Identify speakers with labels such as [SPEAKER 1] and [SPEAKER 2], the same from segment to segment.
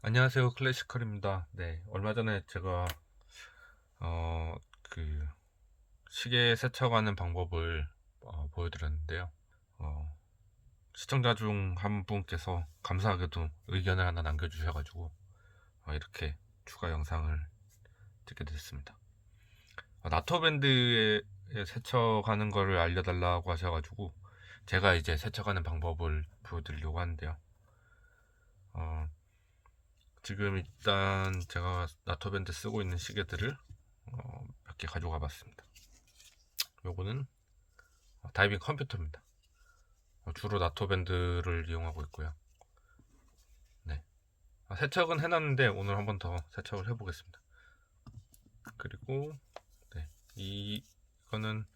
[SPEAKER 1] 안녕하세요, 클래시컬입니다. 네, 얼마 전에 제가 어, 그 시계 세척하는 방법을 보여드렸는데요. 어, 시청자 중 한 분께서 감사하게도 의견을 하나 남겨주셔가지고 이렇게 추가 영상을 찍게 됐습니다. 나토밴드에 세척하는 거를 알려달라고 하셔가지고 제가 이제 세척하는 방법을 보여드리려고 하는데요. 어, 지금 일단 제가 나토밴드 쓰고 있는 시계들을 몇 개 가져가 봤습니다. 요거는 다이빙 컴퓨터입니다. 주로 나토밴드를 이용하고 있고요. 네. 세척은 해놨는데 오늘 한번 더 세척을 해보겠습니다. 그리고 네. 이거는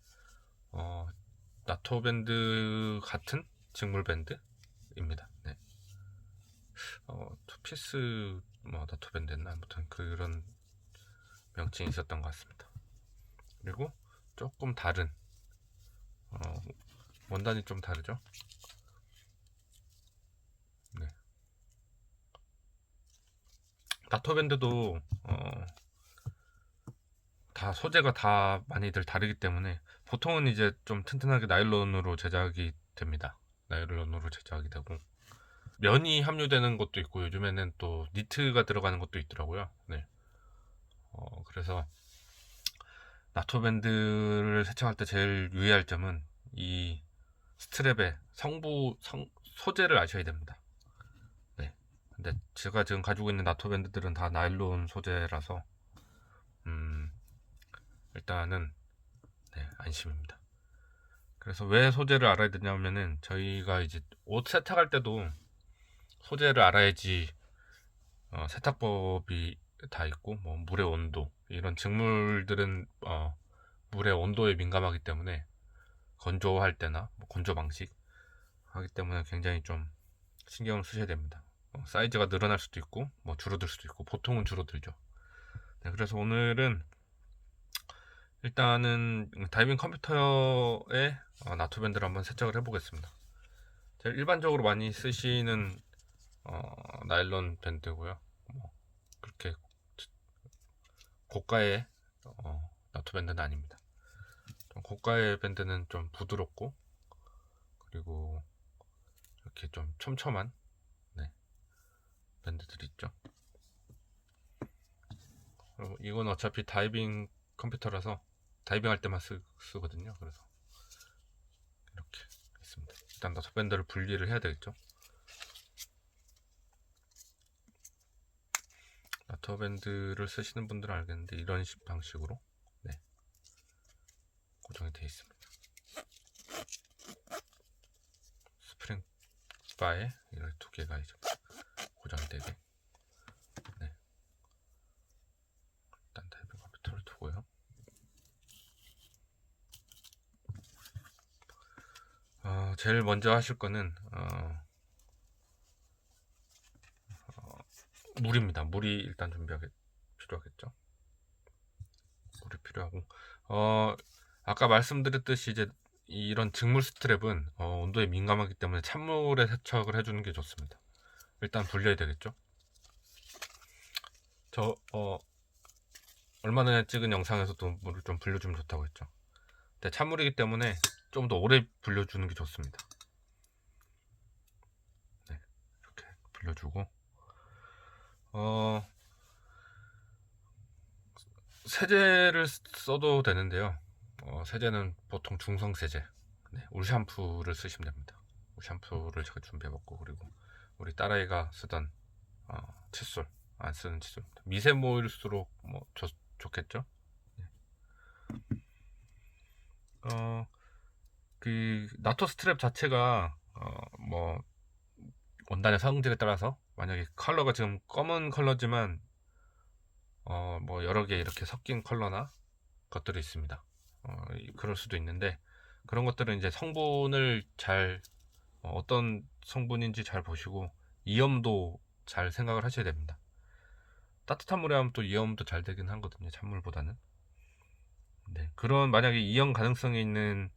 [SPEAKER 1] 나토밴드 같은 직물 밴드입니다. 네. 투피스 나토밴드였나 아무튼 그런 명칭이 있었던 것 같습니다. 그리고 조금 다른 어, 원단이 좀 다르죠. 네. 나토밴드도 다 소재가 다 많이들 다르기 때문에 보통은 이제 좀 튼튼하게 나일론으로 제작이 됩니다. 나일론으로 제작이 되고 면이 함유되는 것도 있고 요즘에는 또 니트가 들어가는 것도 있더라고요. 네. 그래서 나토밴드를 세척할 때 제일 유의할 점은 이 스트랩의 소재를 아셔야 됩니다. 네. 근데 제가 지금 가지고 있는 나토밴드들은 다 나일론 소재라서 일단은 네, 안심입니다. 그래서 왜 소재를 알아야 되냐면은 저희가 이제 옷 세탁할 때도 소재를 알아야지 세탁법이 다 있고 뭐 물의 온도 이런 직물들은 물의 온도에 민감하기 때문에 건조할 때나 뭐 건조 방식 하기 때문에 굉장히 좀 신경을 쓰셔야 됩니다. 사이즈가 늘어날 수도 있고 뭐 줄어들 수도 있고 보통은 줄어들죠. 네, 그래서 오늘은 일단은 다이빙 컴퓨터에 나토밴드를 한번 세척을 해보겠습니다. 제일 일반적으로 많이 쓰시는 나일론 밴드고요. 뭐 그렇게 고가의 나토 밴드는 아닙니다. 좀 고가의 밴드는 좀 부드럽고 그리고 이렇게 좀 촘촘한 네, 밴드들이 있죠. 그리고 이건 어차피 다이빙 컴퓨터라서 다이빙 할 때만 쓰거든요. 그래서 이렇게 있습니다. 일단 나토 밴드를 분리를 해야 되겠죠. 나토 밴드를 쓰시는 분들은 알겠는데 이런 방식으로 네, 고정이 되어 있습니다. 스프링 바에 이런 두 개가 이제 고정이 되게 네, 일단 다이빙 컴퓨터를 두고요. 제일 먼저 하실 거는 물입니다. 물이 일단 필요하겠죠. 물이 필요하고 아까 말씀드렸듯이 이제 이런 직물 스트랩은 온도에 민감하기 때문에 찬물에 세척을 해주는 게 좋습니다. 일단 불려야 되겠죠. 저 얼마 전에 찍은 영상에서도 물을 좀 불려주면 좋다고 했죠. 근데 찬물이기 때문에 좀 더 오래 불려주는 게 좋습니다. 네, 이렇게 불려주고 세제를 써도 되는데요. 세제는 보통 중성 세제, 네, 울 샴푸를 쓰시면 됩니다. 울 샴푸를 제가 준비해봤고 그리고 우리 딸아이가 쓰던 칫솔 안 쓰는 칫솔입니다. 미세모일수록 뭐 좋겠죠. 네. 그 나토 스트랩 자체가 뭐 원단의 성질에 따라서 만약에 컬러가 지금 검은 컬러지만 뭐 여러 개 이렇게 섞인 컬러나 것들이 있습니다. 그럴 수도 있는데 그런 것들은 이제 성분을 잘 어떤 성분인지 잘 보시고 이염도 잘 생각을 하셔야 됩니다. 따뜻한 물에 하면 또 이염도 잘 되긴 하거든요. 찬물보다는. 네, 그런 만약에 이염 가능성이 있는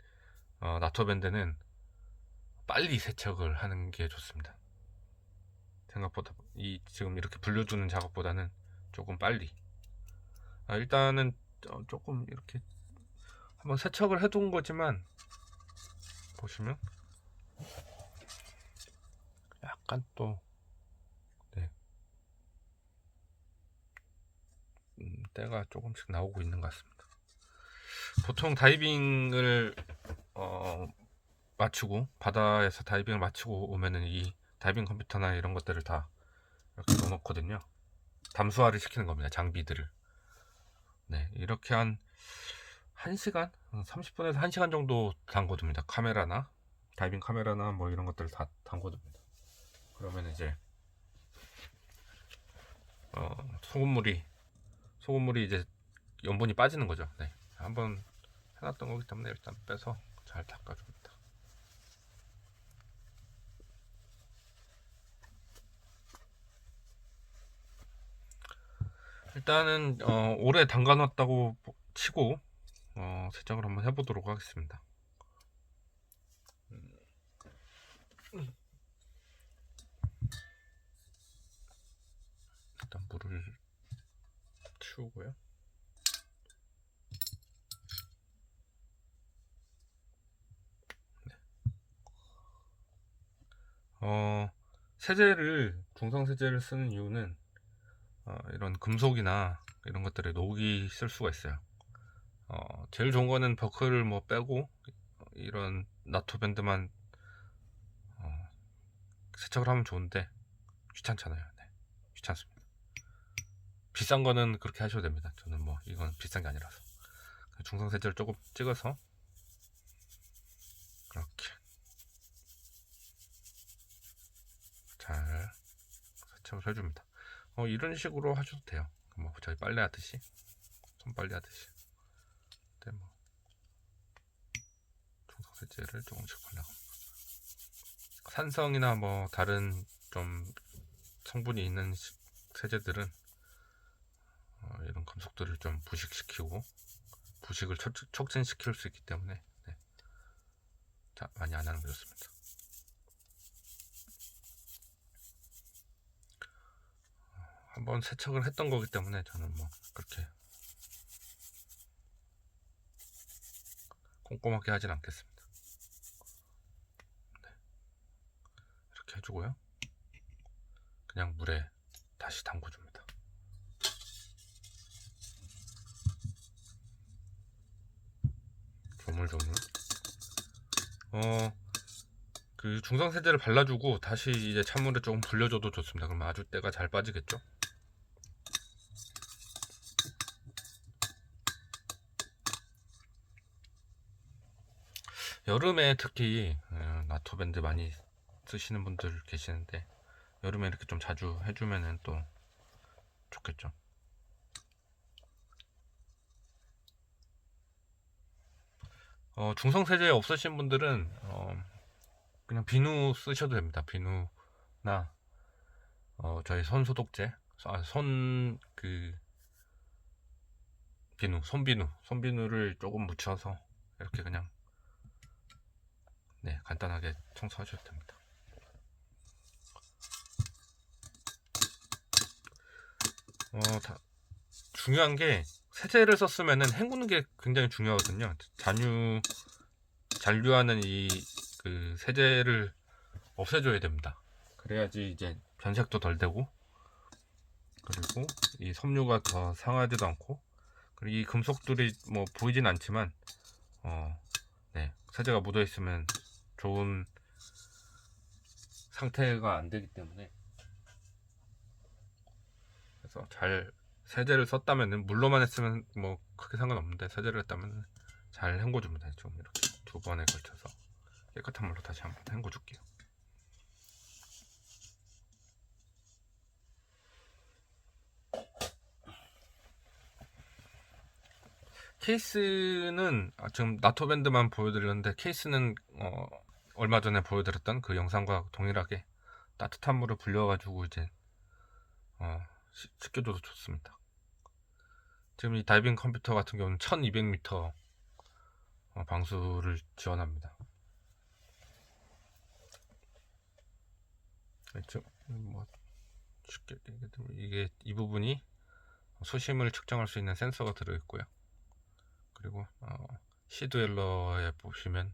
[SPEAKER 1] 나토밴드는 빨리 세척을 하는 게 좋습니다. 생각보다 지금 이렇게 불려주는 작업보다는 조금 빨리. 일단은 조금 이렇게 한번 세척을 해둔 거지만 보시면 약간 또 네, 때가 조금씩 나오고 있는 것 같습니다. 보통 다이빙을 마치고 바다에서 다이빙을 마치고 오면은 이 다이빙 컴퓨터나 이런 것들을 다 이렇게 넣어놓거든요. 담수화를 시키는 겁니다. 장비들을. 네, 이렇게 한 1시간? 30분에서 1시간 정도 담궈둡니다. 카메라나 다이빙 카메라나 뭐 이런 것들을 다 담궈둡니다. 그러면 이제 소금물이 이제 염분이 빠지는 거죠. 네, 한번 해놨던 거기 때문에 일단 빼서 잘 닦아줍니다. 일단은 오래 담가놨다고 치고 세척을 한번 해보도록 하겠습니다. 일단 물을 치우고요. 세제를 중성 세제를 쓰는 이유는 이런 금속이나 이런 것들에 녹이 쓸 수가 있어요. 제일 좋은 거는 버클을 뭐 빼고 이런 나토 밴드만 세척을 하면 좋은데 귀찮잖아요. 네, 귀찮습니다. 비싼 거는 그렇게 하셔도 됩니다. 저는 뭐 이건 비싼 게 아니라서 중성 세제를 조금 찍어서 이렇게 잘 세척을 해줍니다. 이런 식으로 하셔도 돼요. 뭐 저희 빨래 하듯이, 손빨래 하듯이. 네, 뭐 중성 세제를 조금씩 발라갑니다. 산성이나 뭐 다른 좀 성분이 있는 세제들은 이런 금속들을 좀 부식시키고 부식을 촉진시킬 수 있기 때문에 네, 많이 안 하는 게 좋습니다. 한번 세척을 했던 거기 때문에 저는 뭐 그렇게 꼼꼼하게 하진 않겠습니다. 네, 이렇게 해주고요. 그냥 물에 다시 담궈줍니다. 조물조물. 그 중성 세제를 발라주고 다시 이제 찬물에 조금 불려줘도 좋습니다. 그럼 아주 때가 잘 빠지겠죠. 여름에 특히 나토 밴드 많이 쓰시는 분들 계시는데 여름에 이렇게 좀 자주 해주면은 또 좋겠죠. 중성 세제 없으신 분들은 그냥 비누 쓰셔도 됩니다. 비누나 저희 손 소독제, 손비누를 조금 묻혀서 이렇게 그냥 네, 간단하게 청소하셔도 됩니다. 중요한 게 세제를 썼으면은 헹구는 게 굉장히 중요하거든요. 잔류하는 그 세제를 없애줘야 됩니다. 그래야지 이제 변색도 덜 되고 그리고 이 섬유가 더 상하지도 않고 그리고 이 금속들이 뭐 보이진 않지만 네, 세제가 묻어 있으면 좋은 상태가 안 되기 때문에 그래서 잘 세제를 썼다면은 물로만 했으면 뭐 크게 상관없는데 세제를 했다면 잘 헹궈줍니다. 좀 이렇게 2번에 걸쳐서 깨끗한 물로 다시 한번 헹궈줄게요. 케이스는 지금 나토 밴드만 보여드렸는데 케이스는 얼마 전에 보여드렸던 그 영상과 동일하게 따뜻한 물을 불려가지고 이제 씻겨줘도 좋습니다. 지금 이 다이빙 컴퓨터 같은 경우는 1200m 방수를 지원합니다. 뭐 쉽게 이게 이 부분이 수심을 측정할 수 있는 센서가 들어있고요. 그리고 시드웰러에 보시면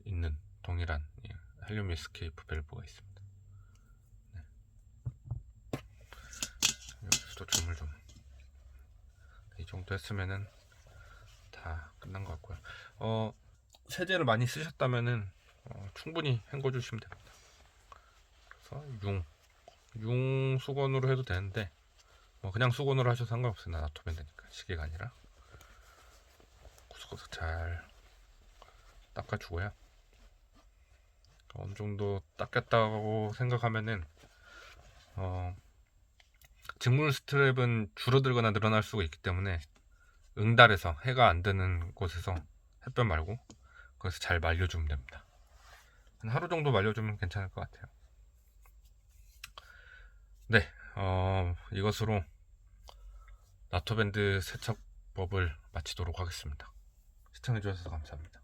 [SPEAKER 1] 있는 동일한 헬륨 에스케이프 밸브가 있습니다. 네. 여기서도 줌을 좀 이 정도 했으면은 다 끝난 것 같고요. 세제를 많이 쓰셨다면은 충분히 헹궈 주시면 됩니다. 그래서 융 수건으로 해도 되는데 뭐 그냥 수건으로 하셔도 상관없어요. 나토밴드니까 시계가 아니라 구석구석 잘 닦아주고요. 어느 정도 닦였다고 생각하면은 직물 스트랩은 줄어들거나 늘어날 수가 있기 때문에 응달에서 해가 안 드는 곳에서 햇볕 말고 거기서 잘 말려주면 됩니다. 한 하루 정도 말려주면 괜찮을 것 같아요. 네, 이것으로 나토밴드 세척법을 마치도록 하겠습니다. 시청해주셔서 감사합니다.